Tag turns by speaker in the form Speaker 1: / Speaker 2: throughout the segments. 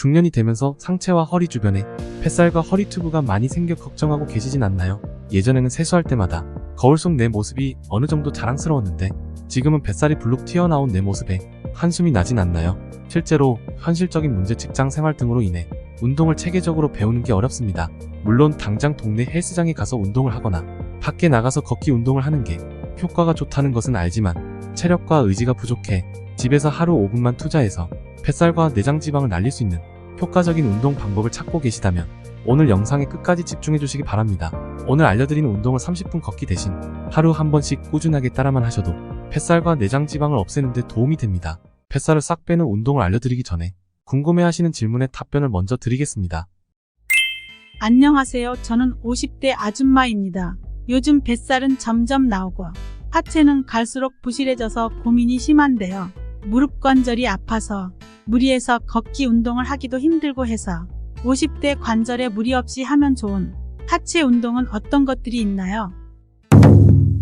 Speaker 1: 중년이 되면서 상체와 허리 주변에 뱃살과 허리 튜브가 많이 생겨 걱정하고 계시진 않나요? 예전에는 세수할 때마다 거울 속 내 모습이 어느 정도 자랑스러웠는데 지금은 뱃살이 불룩 튀어나온 내 모습에 한숨이 나진 않나요? 실제로 현실적인 문제, 직장 생활 등으로 인해 운동을 체계적으로 배우는 게 어렵습니다. 물론 당장 동네 헬스장에 가서 운동을 하거나 밖에 나가서 걷기 운동을 하는 게 효과가 좋다는 것은 알지만 체력과 의지가 부족해 집에서 하루 5분만 투자해서 뱃살과 내장 지방을 날릴 수 있는 효과적인 운동 방법을 찾고 계시다면 오늘 영상에 끝까지 집중해 주시기 바랍니다. 오늘 알려드리는 운동을 30분 걷기 대신 하루 한 번씩 꾸준하게 따라만 하셔도 뱃살과 내장 지방을 없애는 데 도움이 됩니다. 뱃살을 싹 빼는 운동을 알려드리기 전에 궁금해하시는 질문에 답변을 먼저 드리겠습니다.
Speaker 2: 안녕하세요. 저는 50대 아줌마입니다. 요즘 뱃살은 점점 나오고 하체는 갈수록 부실해져서 고민이 심한데요. 무릎 관절이 아파서 무리해서 걷기 운동을 하기도 힘들고 해서 50대 관절에 무리 없이 하면 좋은 하체 운동은 어떤 것들이 있나요?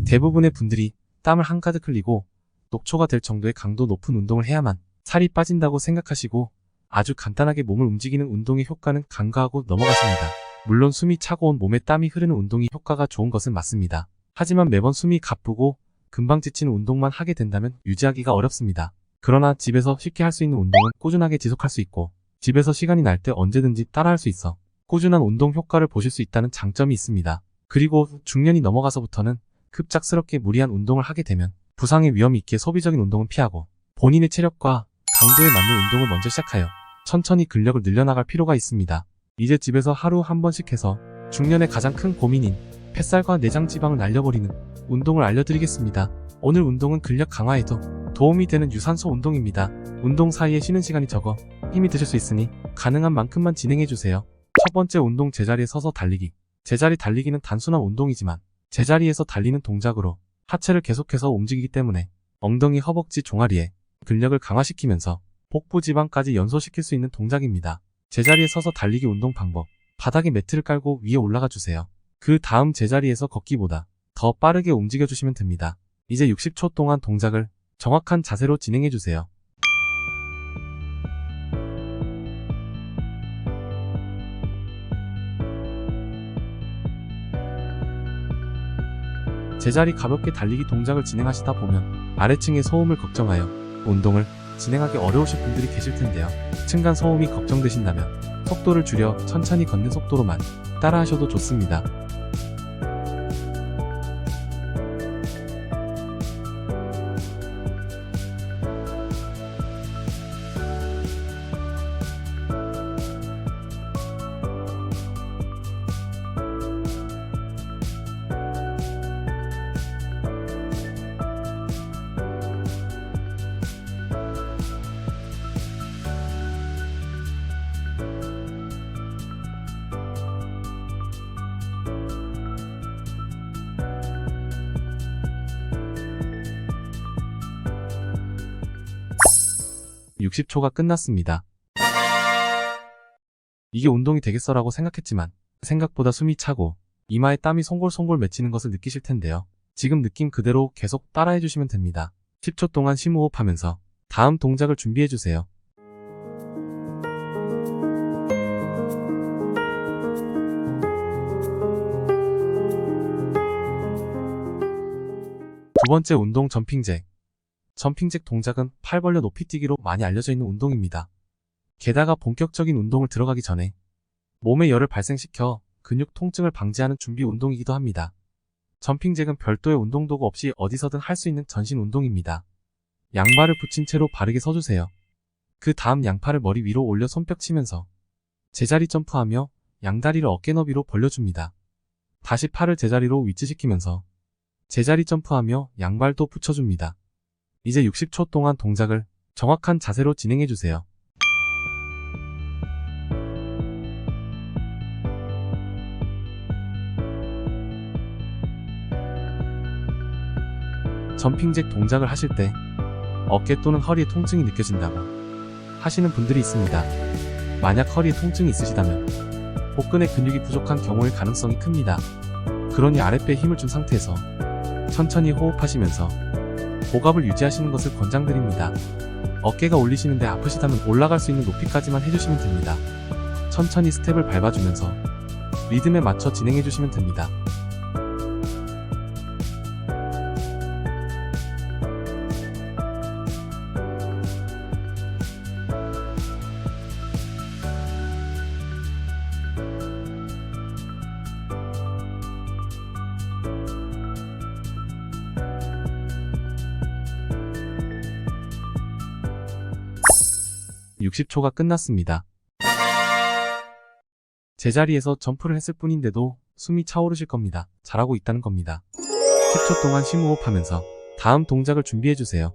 Speaker 1: 대부분의 분들이 땀을 한가득 흘리고 녹초가 될 정도의 강도 높은 운동을 해야만 살이 빠진다고 생각하시고 아주 간단하게 몸을 움직이는 운동의 효과는 간과하고 넘어가십니다. 물론 숨이 차고 온 몸에 땀이 흐르는 운동이 효과가 좋은 것은 맞습니다. 하지만 매번 숨이 가쁘고 금방 지치는 운동만 하게 된다면 유지하기가 어렵습니다. 그러나 집에서 쉽게 할 수 있는 운동은 꾸준하게 지속할 수 있고 집에서 시간이 날 때 언제든지 따라할 수 있어 꾸준한 운동 효과를 보실 수 있다는 장점이 있습니다. 그리고 중년이 넘어가서부터는 급작스럽게 무리한 운동을 하게 되면 부상의 위험이 있기에 소비적인 운동은 피하고 본인의 체력과 강도에 맞는 운동을 먼저 시작하여 천천히 근력을 늘려나갈 필요가 있습니다. 이제 집에서 하루 한 번씩 해서 중년의 가장 큰 고민인 뱃살과 내장 지방을 날려버리는 운동을 알려드리겠습니다. 오늘 운동은 근력 강화에도 도움이 되는 유산소 운동입니다. 운동 사이에 쉬는 시간이 적어 힘이 드실 수 있으니 가능한 만큼만 진행해주세요. 첫 번째 운동, 제자리에 서서 달리기. 제자리 달리기는 단순한 운동이지만 제자리에서 달리는 동작으로 하체를 계속해서 움직이기 때문에 엉덩이, 허벅지, 종아리에 근력을 강화시키면서 복부 지방까지 연소시킬 수 있는 동작입니다. 제자리에 서서 달리기 운동 방법. 바닥에 매트를 깔고 위에 올라가 주세요. 그 다음 제자리에서 걷기보다 더 빠르게 움직여 주시면 됩니다. 이제 60초 동안 동작을 정확한 자세로 진행해 주세요. 제자리 가볍게 달리기 동작을 진행하시다 보면 아래층의 소음을 걱정하여 운동을 진행하기 어려우실 분들이 계실 텐데요. 층간 소음이 걱정되신다면 속도를 줄여 천천히 걷는 속도로만 따라 하셔도 좋습니다. (60초가) 끝났습니다. 이게 운동이 되겠어라고 생각했지만 생각보다 숨이 차고 이마에 땀이 송골송골 맺히는 것을 느끼실 텐데요. 지금 느낌 그대로 계속 따라해주시면 됩니다. 10초 동안 심호흡하면서 다음 동작을 준비해주세요. 두 번째 운동, 점핑잭. 점핑잭 동작은 팔 벌려 높이 뛰기로 많이 알려져 있는 운동입니다. 게다가 본격적인 운동을 들어가기 전에 몸에 열을 발생시켜 근육 통증을 방지하는 준비 운동이기도 합니다. 점핑잭은 별도의 운동도구 없이 어디서든 할 수 있는 전신 운동입니다. 양발을 붙인 채로 바르게 서주세요. 그 다음 양팔을 머리 위로 올려 손뼉 치면서 제자리 점프하며 양다리를 어깨 너비로 벌려줍니다. 다시 팔을 제자리로 위치시키면서 제자리 점프하며 양발도 붙여줍니다. 이제 60초 동안 동작을 정확한 자세로 진행해주세요. 점핑잭 동작을 하실 때 어깨 또는 허리에 통증이 느껴진다고 하시는 분들이 있습니다. 만약 허리에 통증이 있으시다면 복근의 근육이 부족한 경우일 가능성이 큽니다. 그러니 아랫배에 힘을 준 상태에서 천천히 호흡하시면서 호흡을 유지하시는 것을 권장드립니다. 어깨가 올리시는데 아프시다면 올라갈 수 있는 높이까지만 해주시면 됩니다. 천천히 스텝을 밟아주면서 리듬에 맞춰 진행해주시면 됩니다. (60초가) 끝났습니다. 제자리에서 점프를 했을 뿐인데도 숨이 차오르실 겁니다. 잘하고 있다는 겁니다. 10초 동안 심호흡하면서 다음 동작을 준비해주세요.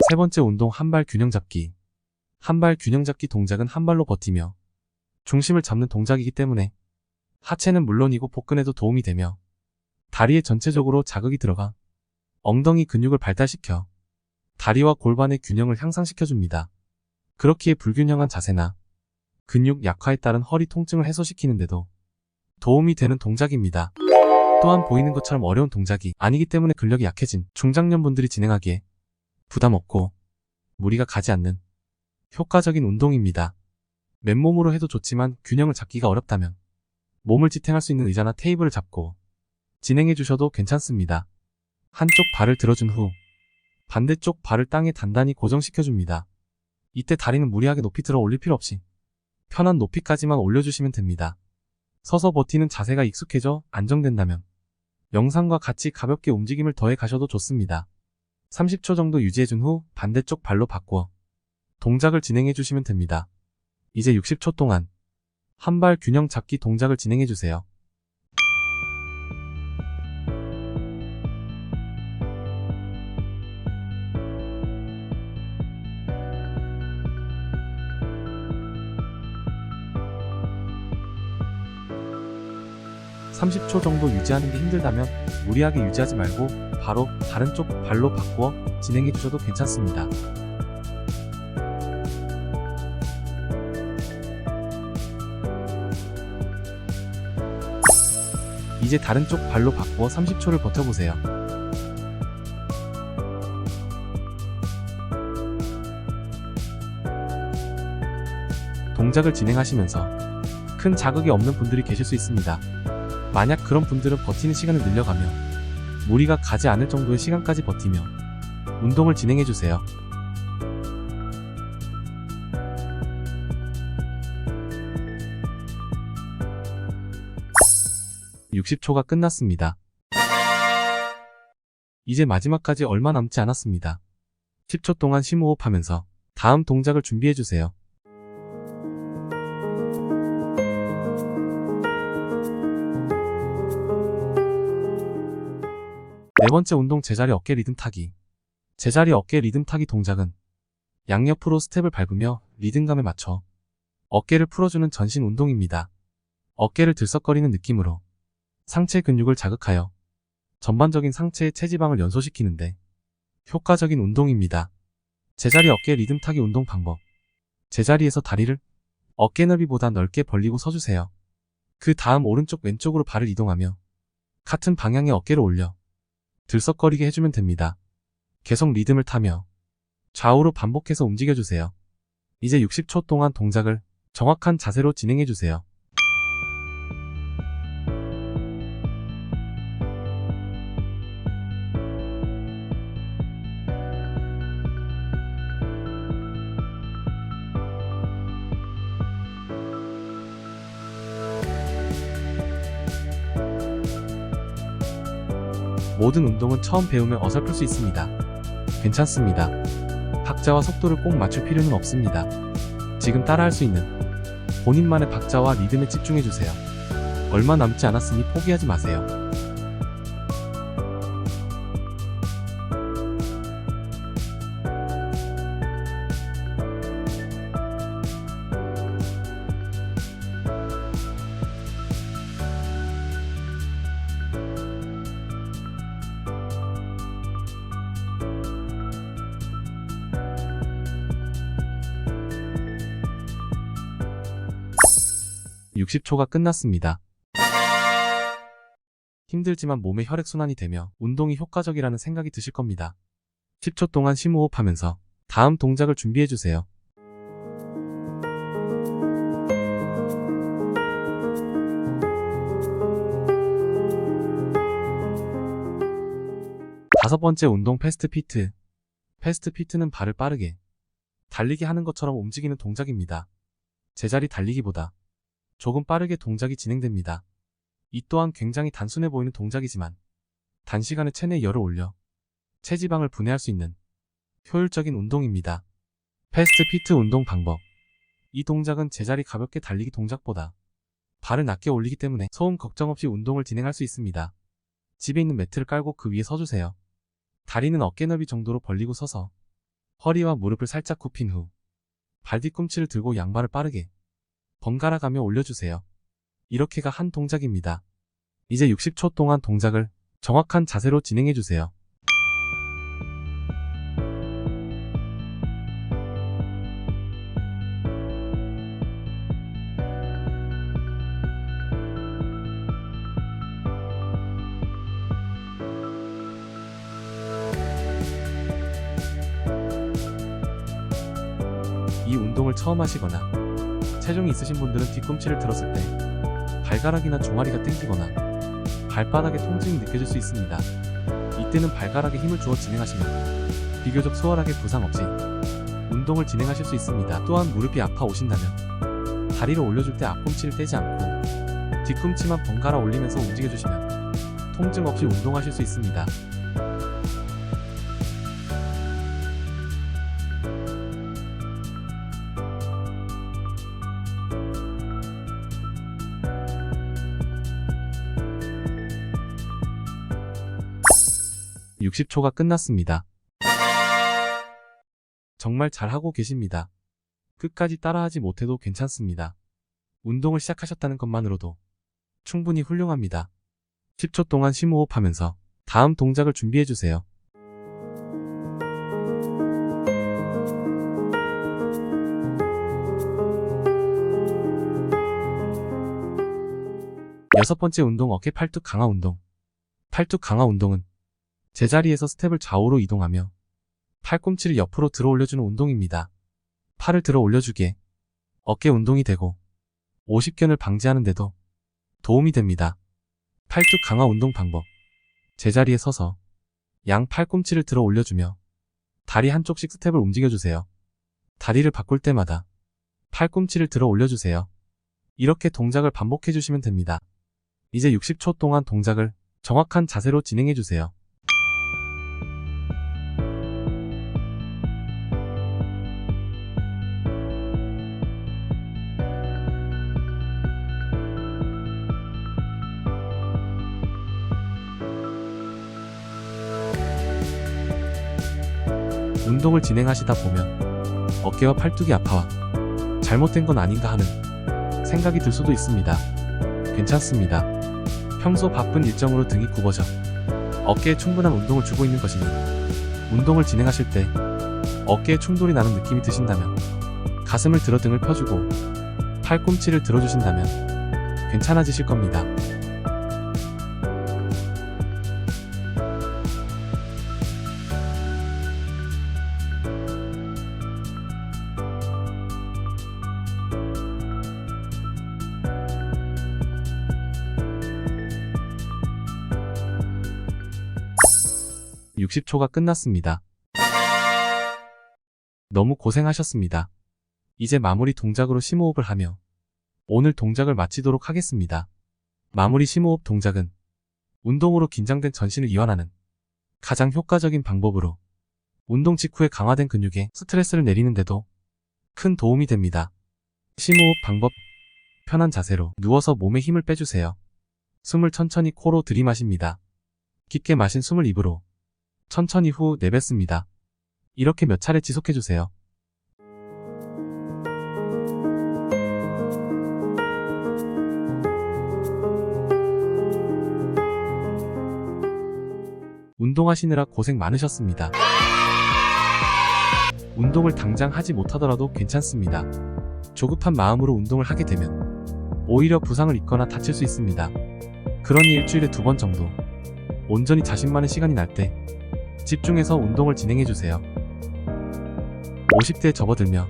Speaker 1: 세 번째 운동 한발 균형 잡기. 한발 균형 잡기 동작은 한 발로 버티며 중심을 잡는 동작이기 때문에 하체는 물론이고 복근에도 도움이 되며 다리에 전체적으로 자극이 들어가 엉덩이 근육을 발달시켜 다리와 골반의 균형을 향상시켜줍니다. 그렇기에 불균형한 자세나 근육 약화에 따른 허리 통증을 해소시키는데도 도움이 되는 동작입니다. 또한 보이는 것처럼 어려운 동작이 아니기 때문에 근력이 약해진 중장년분들이 진행하기에 부담 없고 무리가 가지 않는 효과적인 운동입니다. 맨몸으로 해도 좋지만 균형을 잡기가 어렵다면 몸을 지탱할 수 있는 의자나 테이블을 잡고 진행해 주셔도 괜찮습니다. 한쪽 발을 들어준 후 반대쪽 발을 땅에 단단히 고정시켜 줍니다. 이때 다리는 무리하게 높이 들어 올릴 필요 없이 편한 높이까지만 올려주시면 됩니다. 서서 버티는 자세가 익숙해져 안정된다면 영상과 같이 가볍게 움직임을 더해 가셔도 좋습니다. 30초 정도 유지해준 후 반대쪽 발로 바꾸어 동작을 진행해 주시면 됩니다. 이제 60초 동안 한발 균형 잡기 동작을 진행해 주세요. (30초) 정도 유지하는 게 힘들다면 무리하게 유지하지 말고 바로 다른 쪽 발로 바꾸어 진행해 주셔도 괜찮습니다. 이제 다른 쪽 발로 바꾸어 30초를 버텨보세요. 동작을 진행하시면서 큰 자극이 없는 분들이 계실 수 있습니다. 만약 그런 분들은 버티는 시간을 늘려가며 무리가 가지 않을 정도의 시간까지 버티며 운동을 진행해주세요. (60초가) 끝났습니다. 이제 마지막까지 얼마 남지 않았습니다. 10초 동안 심호흡하면서 다음 동작을 준비해주세요. 네 번째 운동 제자리 어깨 리듬 타기. 제자리 어깨 리듬 타기 동작은 양옆으로 스텝을 밟으며 리듬감에 맞춰 어깨를 풀어주는 전신 운동입니다. 어깨를 들썩거리는 느낌으로 상체 근육을 자극하여 전반적인 상체의 체지방을 연소시키는데 효과적인 운동입니다. 제자리 어깨 리듬 타기 운동 방법. 제자리에서 다리를 어깨 넓이보다 넓게 벌리고 서주세요. 그 다음 오른쪽 왼쪽으로 발을 이동하며 같은 방향의 어깨를 올려 들썩거리게 해주면 됩니다. 계속 리듬을 타며 좌우로 반복해서 움직여주세요. 이제 60초 동안 동작을 정확한 자세로 진행해주세요. 모든 운동은 처음 배우면 어설플 수 있습니다. 괜찮습니다. 박자와 속도를 꼭 맞출 필요는 없습니다. 지금 따라할 수 있는 본인만의 박자와 리듬에 집중해주세요. 얼마 남지 않았으니 포기하지 마세요. 60초가 끝났습니다. 힘들지만 몸의 혈액순환이 되며 운동이 효과적이라는 생각이 드실 겁니다. 10초 동안 심호흡하면서 다음 동작을 준비해주세요. 다섯 번째 운동 패스트 피트. 패스트 피트는 발을 빠르게 달리기 하는 것처럼 움직이는 동작입니다. 제자리 달리기보다 조금 빠르게 동작이 진행됩니다. 이 또한 굉장히 단순해 보이는 동작이지만 단시간에 체내 열을 올려 체지방을 분해할 수 있는 효율적인 운동입니다. 패스트 피트 운동 방법. 이 동작은 제자리 가볍게 달리기 동작보다 발을 낮게 올리기 때문에 소음 걱정 없이 운동을 진행할 수 있습니다. 집에 있는 매트를 깔고 그 위에 서주세요. 다리는 어깨 넓이 정도로 벌리고 서서 허리와 무릎을 살짝 굽힌 후 발 뒤꿈치를 들고 양발을 빠르게 번갈아 가며 올려주세요. 이렇게가 한 동작입니다. 이제 60초 동안 동작을 정확한 자세로 진행해주세요. 이 운동을 처음 하시거나 체중이 있으신 분들은 뒤꿈치를 들었을 때 발가락이나 종아리가 땡기거나 발바닥에 통증이 느껴질 수 있습니다. 이때는 발가락에 힘을 주어 진행하시면 비교적 수월하게 부상 없이 운동을 진행하실 수 있습니다. 또한 무릎이 아파 오신다면 다리를 올려줄 때 앞꿈치를 떼지 않고 뒤꿈치만 번갈아 올리면서 움직여주시면 통증 없이 운동하실 수 있습니다. (60초가) 끝났습니다. 정말 잘하고 계십니다. 끝까지 따라하지 못해도 괜찮습니다. 운동을 시작하셨다는 것만으로도 충분히 훌륭합니다. 10초 동안 심호흡하면서 다음 동작을 준비해주세요. 여섯 번째 운동 어깨 팔뚝 강화 운동. 팔뚝 강화 운동은 제자리에서 스텝을 좌우로 이동하며 팔꿈치를 옆으로 들어 올려주는 운동입니다. 팔을 들어 올려주기에 어깨 운동이 되고 오십견을 방지하는 데도 도움이 됩니다. 팔뚝 강화 운동 방법. 제자리에 서서 양 팔꿈치를 들어 올려주며 다리 한쪽씩 스텝을 움직여주세요. 다리를 바꿀 때마다 팔꿈치를 들어 올려주세요. 이렇게 동작을 반복해주시면 됩니다. 이제 60초 동안 동작을 정확한 자세로 진행해주세요. 운동을 진행하시다 보면 어깨와 팔뚝이 아파와 잘못된 건 아닌가 하는 생각이 들 수도 있습니다. 괜찮습니다. 평소 바쁜 일정으로 등이 굽어져 어깨에 충분한 운동을 주고 있는 것이니 운동을 진행하실 때 어깨에 충돌이 나는 느낌이 드신다면 가슴을 들어 등을 펴주고 팔꿈치를 들어주신다면 괜찮아지실 겁니다. (60초가) 끝났습니다. 너무 고생하셨습니다. 이제 마무리 동작으로 심호흡을 하며 오늘 동작을 마치도록 하겠습니다. 마무리 심호흡 동작은 운동으로 긴장된 전신을 이완하는 가장 효과적인 방법으로 운동 직후에 강화된 근육에 스트레스를 내리는데도 큰 도움이 됩니다. 심호흡 방법. 편한 자세로 누워서 몸에 힘을 빼주세요. 숨을 천천히 코로 들이마십니다. 깊게 마신 숨을 입으로 천천히 후 내뱉습니다. 이렇게 몇 차례 지속해주세요. 운동하시느라 고생 많으셨습니다. 운동을 당장 하지 못하더라도 괜찮습니다. 조급한 마음으로 운동을 하게 되면 오히려 부상을 입거나 다칠 수 있습니다. 그러니 일주일에 2번 정도 온전히 자신만의 시간이 날 때 집중해서 운동을 진행해주세요. 50대에 접어들며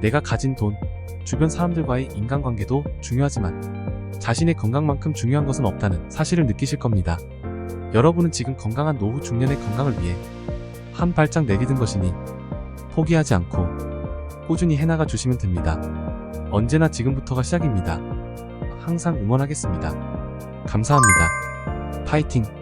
Speaker 1: 내가 가진 돈, 주변 사람들과의 인간관계도 중요하지만 자신의 건강만큼 중요한 것은 없다는 사실을 느끼실 겁니다. 여러분은 지금 건강한 노후 중년의 건강을 위해 한 발짝 내디딘 것이니 포기하지 않고 꾸준히 해나가 주시면 됩니다. 언제나 지금부터가 시작입니다. 항상 응원하겠습니다. 감사합니다. 파이팅!